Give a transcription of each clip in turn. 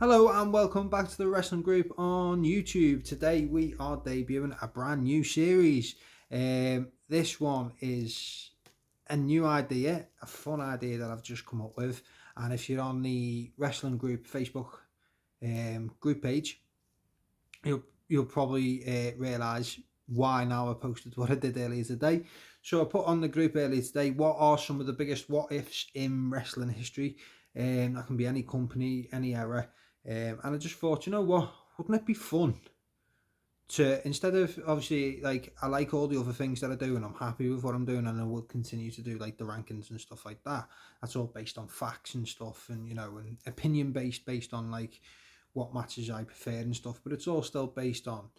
Hello and welcome back to the Wrestling Group on YouTube. Today we are debuting a brand new series. This one is a new idea, a fun idea that I've just come up with. And if you're on the Wrestling Group Facebook group page, you'll probably realise why now I posted what I did earlier today. So I put on the group earlier today, what are some of the biggest what ifs in wrestling history? That can be any company, any era. And I just thought, you know what, wouldn't it be fun to, instead of, obviously, like, I like all the other things that I do and I'm happy with what I'm doing and I will continue to do, like, the rankings and stuff like that. That's all based on facts and stuff, and, and opinion based on, like, what matches I prefer and stuff, but it's all still based on,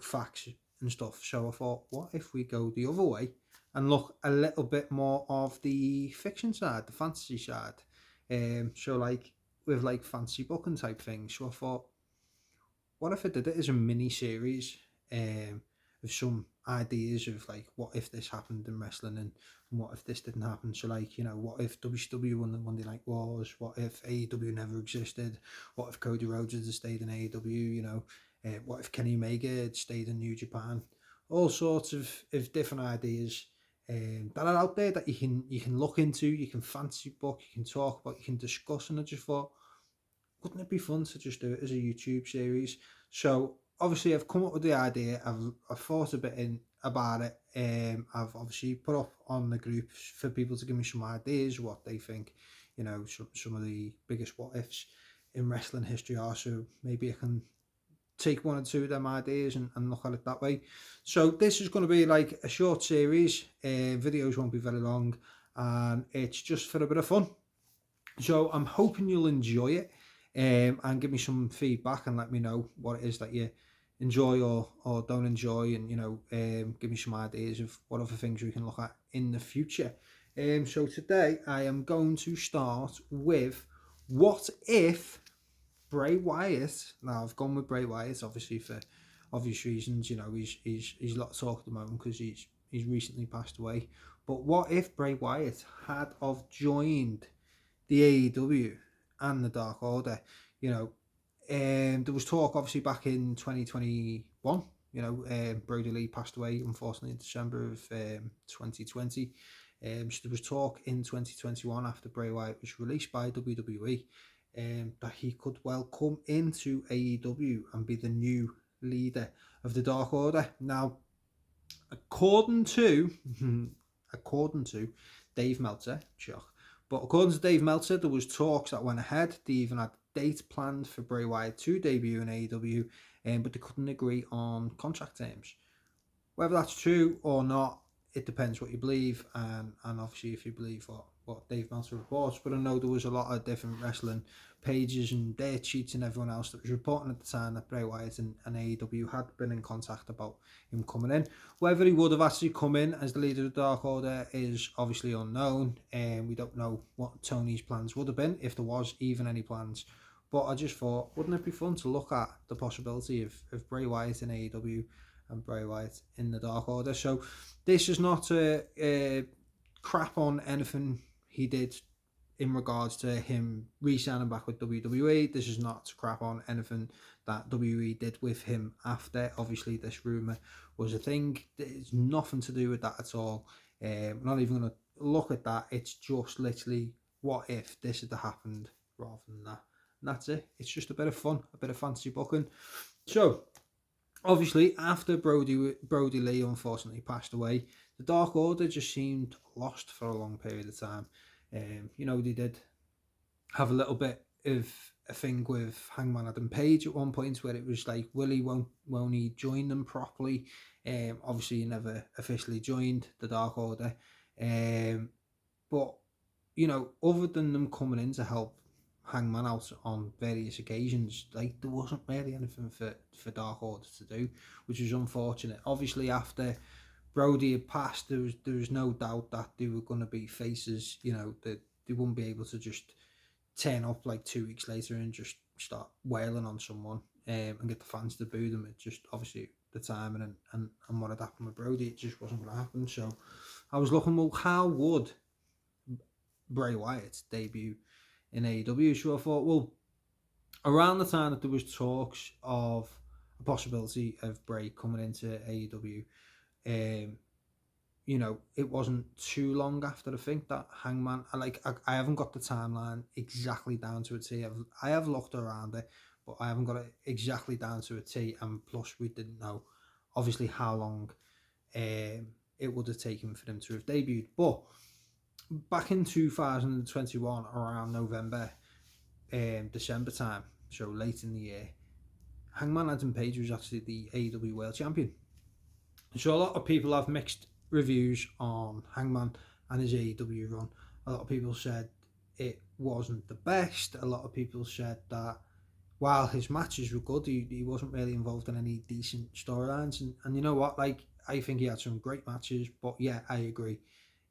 facts and stuff. So I thought, what if we go the other way and look a little bit more of the fiction side, the fantasy side? So, like, with, like, fancy booking type things. So I thought, what if I did it as a mini series of some ideas of, like, what if this happened in wrestling, and what if this didn't happen? So, like, what if WCW won the Monday Night Wars? What if AEW never existed? What if Cody Rhodes had stayed in AEW? What if Kenny Omega had stayed in New Japan? All sorts of different ideas that are out there that you can look into, you can fancy book, you can talk about, you can discuss. And I just thought, wouldn't it be fun to just do it as a YouTube series? So obviously I've come up with the idea. I've thought a bit about it. I've obviously put up on the group for people to give me some ideas what they think, some of the biggest what ifs in wrestling history are. So maybe I can take one or two of them ideas and look at it that way. So this is going to be like a short series. Videos won't be very long, and it's just for a bit of fun. So I'm hoping you'll enjoy it, and give me some feedback and let me know what it is that you enjoy or don't enjoy, and give me some ideas of what other things we can look at in the future. So today I am going to start with, what if Bray Wyatt. Now I've gone with Bray Wyatt obviously for obvious reasons. He's a lot of talk at the moment because he's recently passed away. But what if Bray Wyatt had of joined the AEW and the Dark Order? There was talk obviously back in 2021. Brody Lee passed away unfortunately in December of 2020. So there was talk in 2021, after Bray Wyatt was released by WWE, that he could well come into AEW and be the new leader of the Dark Order. Now, according to according to Dave Meltzer, but according to Dave Meltzer, there was talks that went ahead. They even had dates planned for Bray Wyatt to debut in AEW, but they couldn't agree on contract terms. Whether that's true or not, it depends what you believe, and obviously if you believe what Dave Meltzer reports. But I know there was a lot of different wrestling pages and dirt sheets and everyone else that was reporting at the time that Bray Wyatt and AEW had been in contact about him coming in. Whether he would have actually come in as the leader of the Dark Order is obviously unknown, and we don't know what Tony's plans would have been, if there was even any plans. But I just thought, wouldn't it be fun to look at the possibility of Bray Wyatt in AEW and Bray Wyatt in the Dark Order? So this is not a crap on anything he did in regards to him re-signing back with WWE. This is not crap on anything that WWE did with him after. Obviously, this rumour was a thing. It's nothing to do with that at all. I'm not even going to look at that. It's just literally, what if this had happened, rather than that. And that's it. It's just a bit of fun, a bit of fancy booking. So, obviously, after Brody Lee unfortunately passed away, the Dark Order just seemed lost for a long period of time. They did have a little bit of a thing with Hangman Adam Page at one point, where it was like, won't he join them properly? Obviously, he never officially joined the Dark Order. But, other than them coming in to help Hangman out on various occasions, like, there wasn't really anything for Dark Order to do, which was unfortunate. Obviously, after Brody had passed, there was no doubt that they were going to be faces. That they wouldn't be able to just turn up like 2 weeks later and just start wailing on someone, and get the fans to boo them. It just, obviously, the timing and what had happened with Brody, it just wasn't going to happen. So I was looking, well, how would Bray Wyatt debut in AEW? So I thought, well, around the time that there was talks of a possibility of Bray coming into AEW, it wasn't too long after, I think, that Hangman, I haven't got the timeline exactly down to a T. I have looked around it, but I haven't got it exactly down to a T. And plus, we didn't know, obviously, how long it would have taken for them to have debuted. But back in 2021, around November, December time, so late in the year, Hangman Adam Page was actually the AEW World Champion. So a lot of people have mixed reviews on Hangman and his AEW run. A lot of people said it wasn't the best. A lot of people said that while his matches were good, he wasn't really involved in any decent storylines. And you know what? I think he had some great matches, but yeah, I agree.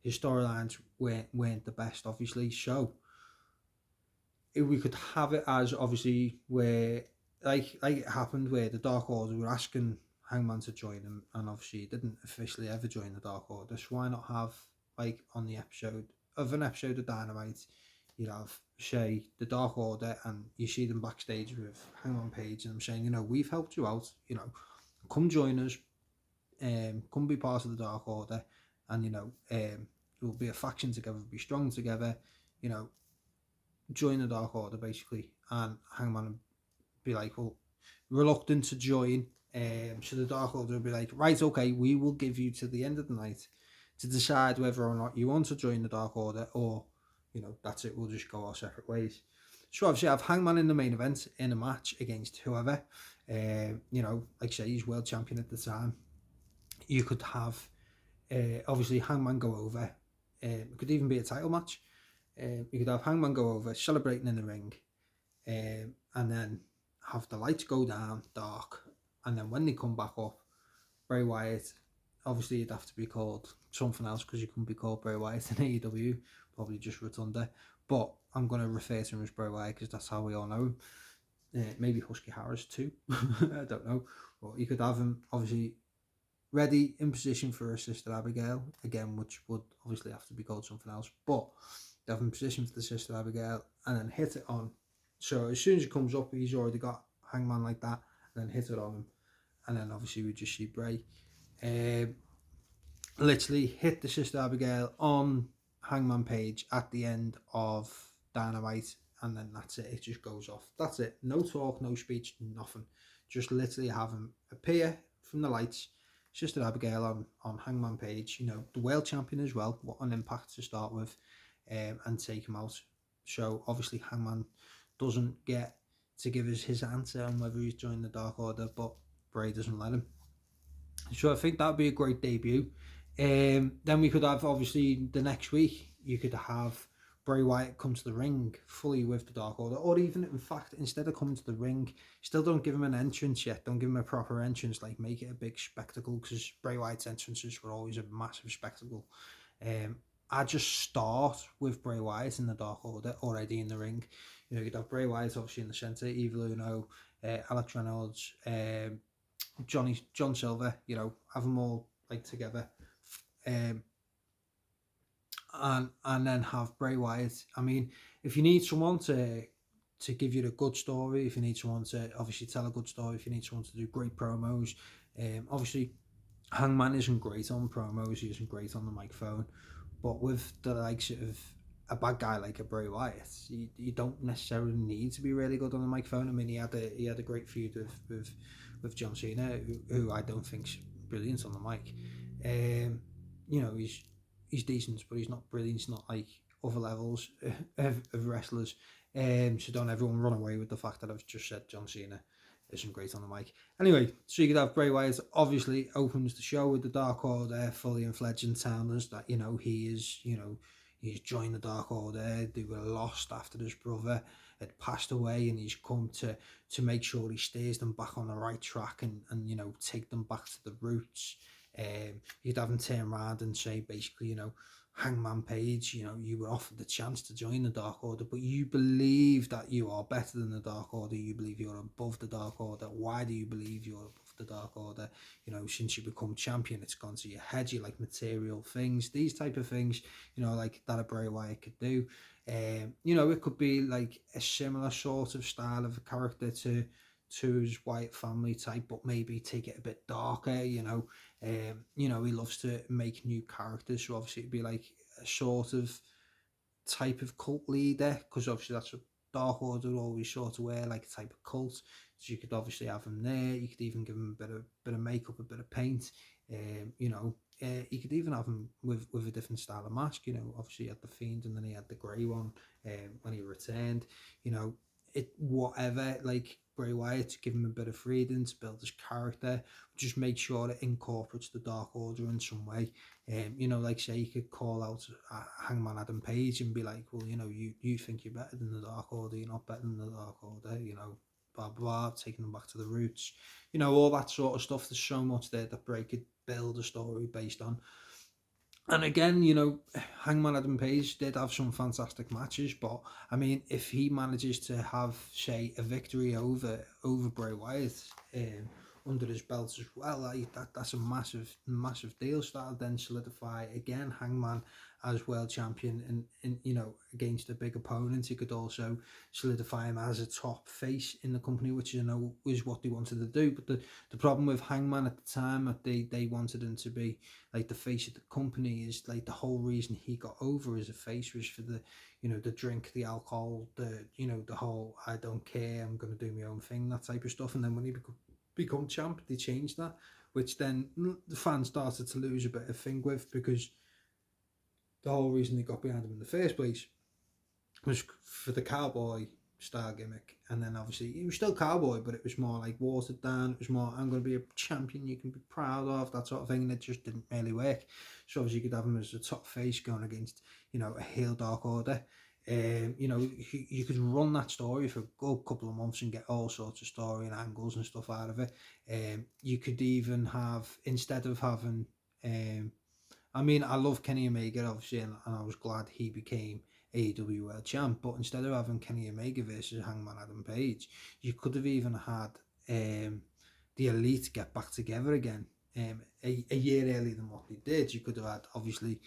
His storylines weren't the best, obviously. So if we could have it as, obviously, where like it happened, where the Dark Order were asking Hangman to join him, and obviously he didn't officially ever join the Dark Order. So why not have, like, on the episode of Dynamite, you'd have, say, the Dark Order, and you see them backstage with Hangman Page, and I'm saying, we've helped you out, come join us, come be part of the Dark Order, and we'll be a faction together, be strong together, join the Dark Order basically. And Hangman would be like, well, reluctant to join. So the Dark Order will be like, right, okay, we will give you to the end of the night to decide whether or not you want to join the Dark Order, or, that's it, we'll just go our separate ways. So obviously I have Hangman in the main event in a match against whoever. Like I say, he's world champion at the time. You could have, obviously, Hangman go over. It could even be a title match. You could have Hangman go over, celebrating in the ring, and then have the lights go down, dark, and then when they come back up, Bray Wyatt, obviously he'd have to be called something else because he couldn't be called Bray Wyatt in AEW, probably just Rotunda, but I'm going to refer to him as Bray Wyatt because that's how we all know him. Maybe Husky Harris too, I don't know, but you could have him obviously ready in position for a Sister Abigail, again, which would obviously have to be called something else, but they have him in position for the Sister Abigail, and then hit it on. So as soon as he comes up, he's already got Hangman like that, and then hit it on him, and then obviously we just see Bray literally hit the Sister Abigail on Hangman Page at the end of Dynamite, and then that's it. It just goes off. That's it. No talk, no speech, nothing. Just literally have him appear from the lights. Sister Abigail on Hangman Page, the world champion as well. What an impact to start with, and take him out. So obviously Hangman doesn't get to give us his answer on whether he's joined the Dark Order, but Bray doesn't let him. So I think that'd be a great debut. Then we could have, obviously, the next week, you could have Bray Wyatt come to the ring fully with the Dark Order, or even, in fact, instead of coming to the ring, still don't give him an entrance yet, don't give him a proper entrance, like make it a big spectacle, because Bray Wyatt's entrances were always a massive spectacle. I'd just start with Bray Wyatt in the Dark Order already in the ring. You'd have Bray Wyatt obviously in the centre, Evil Uno, Alex Reynolds, John Silver, have them all like together, and then have Bray Wyatt. I mean, if you need someone to give you a good story, if you need someone to obviously tell a good story, if you need someone to do great promos, obviously Hangman isn't great on promos, he isn't great on the microphone, but with the likes of a bad guy like a Bray Wyatt, you don't necessarily need to be really good on the microphone. I mean, he had a great feud with John Cena, who I don't think's brilliant on the mic. He's decent, but he's not brilliant. He's not like other levels of wrestlers. So don't everyone run away with the fact that I've just said John Cena isn't great on the mic. Anyway, so you could have Bray Wyatt, obviously opens the show with the Dark Order fully fledged and telling us that, he is, he's joined the Dark Order. They were lost after his brother had passed away, and he's come to make sure he steers them back on the right track and take them back to the roots. You'd have him turn around and say, basically, Hangman Page, you were offered the chance to join the Dark Order, but you believe that you are better than the Dark Order. You believe you're above the Dark Order. Why do you believe you're above the Dark Order? Since you become champion, it's gone to your head. You like material things, these type of things, like that a Bray Wyatt could do. It could be like a similar sort of style of a character to his Wyatt family type, but maybe take it a bit darker, he loves to make new characters, so obviously it'd be like a sort of type of cult leader, because obviously that's what Dark Order always sort of wear, like a type of cult. So you could obviously have him there. You could even give him a bit of makeup, a bit of paint. You could even have him with a different style of mask. Obviously he had the Fiend, and then he had the grey one when he returned. Whatever, like Bray Wyatt, to give him a bit of freedom to build his character, just make sure it incorporates the Dark Order in some way. Like say you could call out Hangman Adam Page and be like, well, you think you're better than the Dark Order, you're not better than the Dark Order, blah blah, taking them back to the roots, all that sort of stuff. There's so much there that Bray could build a story based on. And again, Hangman Adam Page did have some fantastic matches, but I mean, if he manages to have, say, a victory over Bray Wyatt under his belt as well, that's a massive deal. So that'll then solidify again Hangman as world champion, and against a big opponent. He could also solidify him as a top face in the company, which is what they wanted to do. But the problem with Hangman at the time, that they wanted him to be like the face of the company, is like the whole reason he got over as a face was for the the drink, the alcohol, the whole I don't care, I'm gonna do my own thing, that type of stuff. And then when he become champ, they changed that, which then the fans started to lose a bit of thing with, because the whole reason they got behind him in the first place was for the cowboy style gimmick. And then obviously he was still cowboy, but it was more like watered down. It was more, I'm going to be a champion you can be proud of, that sort of thing. And it just didn't really work. So obviously you could have him as a top face going against a heel Dark Order. You could run that story for a good couple of months and get all sorts of story and angles and stuff out of it. You could even have, instead of having I mean, I love Kenny Omega, obviously, and I was glad he became AEW World Champ. But instead of having Kenny Omega versus Hangman Adam Page, you could have even had the Elite get back together again a year earlier than what they did. You could have had, obviously,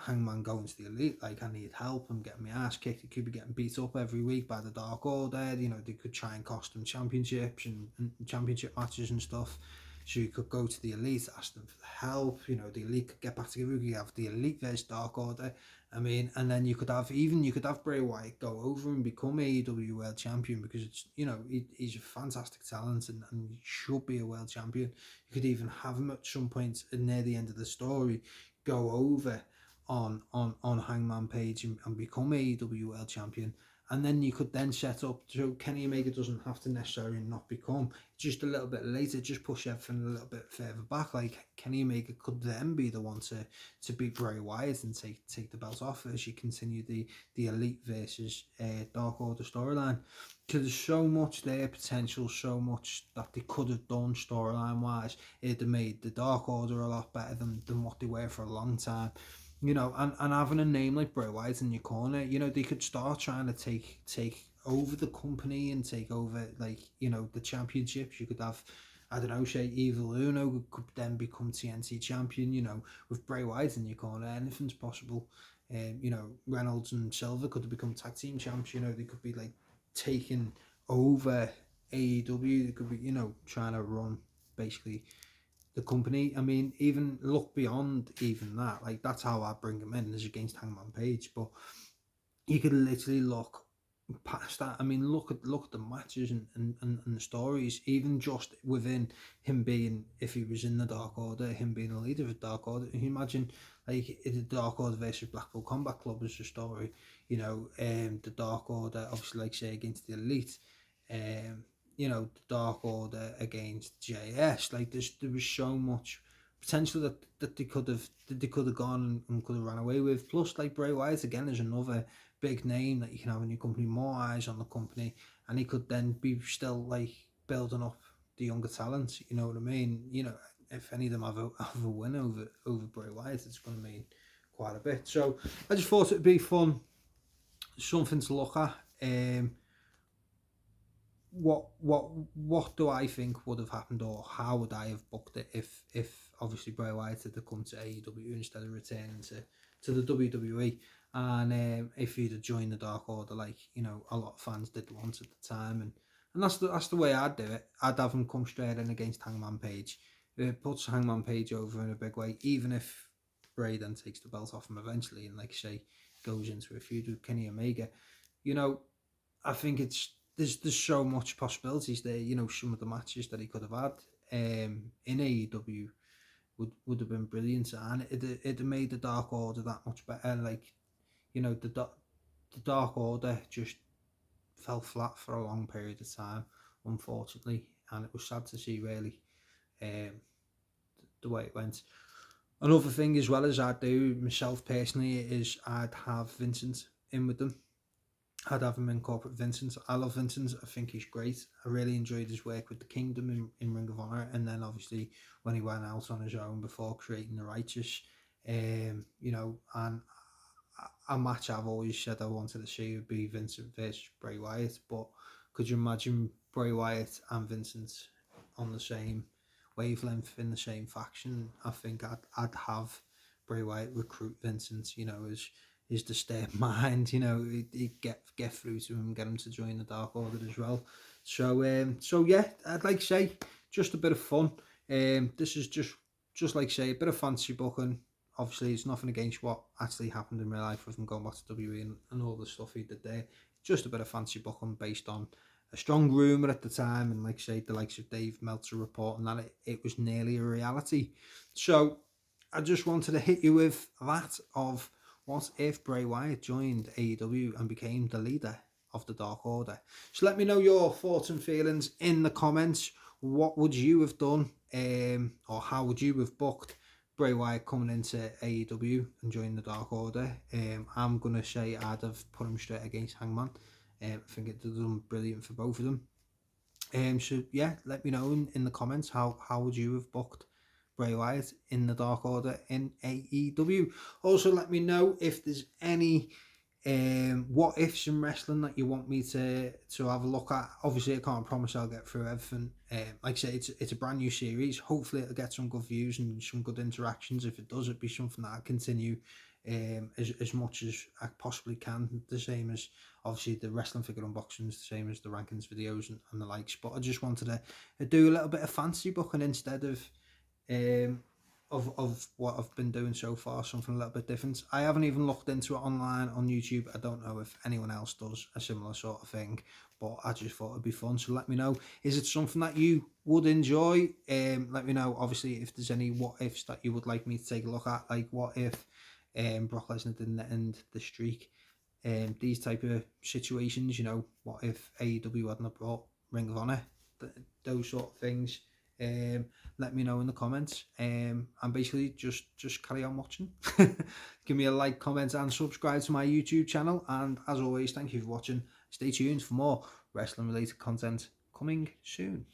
Hangman going to the Elite, like, I need help, I'm getting my ass kicked. He could be getting beat up every week by the Dark Order. They could try and cost him championships and championship matches and stuff. So you could go to the Elite, ask them for help. The Elite could get back together. You could have the Elite versus Dark Order. I mean, and then you could have Bray Wyatt go over and become AEW World Champion, because it's he's a fantastic talent and he should be a World Champion. You could even have him at some point near the end of the story go over on Hangman Page and become AEW World Champion. And then you could then set up so Kenny Omega doesn't have to necessarily not become, just a little bit later, just push everything a little bit further back. Like Kenny Omega could then be the one to beat Bray Wyatt and take the belt off as you continue the Elite versus Dark Order storyline. Because there's so much there, potential, so much that they could have done storyline wise. It'd have made the Dark Order a lot better than what they were for a long time. And having a name like Bray Wyatt in your corner, they could start trying to take over the company and take over, like, the championships. You could have, I don't know, say Evil Uno could then become TNT champion, with Bray Wyatt in your corner. Anything's possible. Reynolds and Silver could have become tag team champs. They could be, like, taking over AEW. They could be, trying to run, basically, the company. I mean, even look beyond even that. Like, that's how I bring him in, is against Hangman Page. But you could literally look past that. I mean, look at the matches and the stories, even just within him being, if he was in the Dark Order, him being a leader of the Dark Order. Can you imagine, like, the Dark Order versus Blackpool Combat Club as a story? The Dark Order, obviously, like, say, against the Elite. The Dark Order against JS. Like, there was so much potential that they could have gone and could have ran away with. Plus, like, Bray Wyatt again is another big name that you can have in your company, more eyes on the company, and he could then be still, like, building up the younger talent. You know what I mean? If any of them have a win over Bray Wyatt, it's going to mean quite a bit. So I just thought it'd be fun, something to look at. What do I think would have happened, or how would I have booked it if obviously Bray Wyatt had come to AEW instead of returning to the WWE, and if he'd have joined the Dark Order, like a lot of fans did want at the time, and that's the way I'd do it. I'd have him come straight in against Hangman Page. It puts Hangman Page over in a big way, even if Bray then takes the belt off him eventually, and like I say, goes into a feud with Kenny Omega. I think there's so much possibilities there. Some of the matches that he could have had in AEW would have been brilliant, and it made the Dark Order that much better. Like the Dark Order just fell flat for a long period of time, unfortunately, and it was sad to see really the way it went. Another thing as well as I do myself personally is I'd have Vincent in with them. I'd have him incorporate Vincent. I love Vincent. I think he's great. I really enjoyed his work with the Kingdom in Ring of Honor, and then obviously when he went out on his own before creating the Righteous, and a match I've always said I wanted to see would be Vincent versus Bray Wyatt. But could you imagine Bray Wyatt and Vincent on the same wavelength in the same faction? I think I'd have Bray Wyatt recruit Vincent, as his disturbed mind, he'd get through to him, get him to join the Dark Order as well. So yeah, I'd like to say just a bit of fun. This is just like say a bit of fancy booking. Obviously, it's nothing against what actually happened in real life with him going back to WWE and all the stuff he did there. Just a bit of fancy booking based on a strong rumour at the time, and like say the likes of Dave Meltzer reporting that it was nearly a reality. So I just wanted to hit you with that of what if Bray Wyatt joined AEW and became the leader of the Dark Order. So let me know your thoughts and feelings in the comments. What would you have done, or how would you have booked Bray Wyatt coming into AEW and joining the Dark Order? I'm going to say I'd have put him straight against Hangman. I think it did done brilliant for both of them. So yeah, let me know in the comments how would you have booked Bray Wyatt in the Dark Order in AEW. Also, let me know if there's any what ifs in wrestling that you want me to have a look at. Obviously, I can't promise I'll get through everything. Like I say, it's a brand new series. Hopefully, it'll get some good views and some good interactions. If it does, it'll be something that I continue as much as I possibly can. The same as obviously the wrestling figure unboxings, the same as the rankings videos and the likes. But I just wanted to do a little bit of fancy booking instead of what I've been doing so far, something a little bit different. I haven't even looked into it online on YouTube. I don't know if anyone else does a similar sort of thing, but I just thought it'd be fun. So let me know, is it something that you would enjoy? Let me know, obviously, if there's any what ifs that you would like me to take a look at, like what if Brock Lesnar didn't end the streak, these type of situations, what if AEW hadn't brought Ring of Honor, those sort of things. Let me know in the comments, and basically just carry on watching. Give me a like, comment and subscribe to my YouTube channel, and as always, thank you for watching. Stay tuned for more wrestling related content coming soon.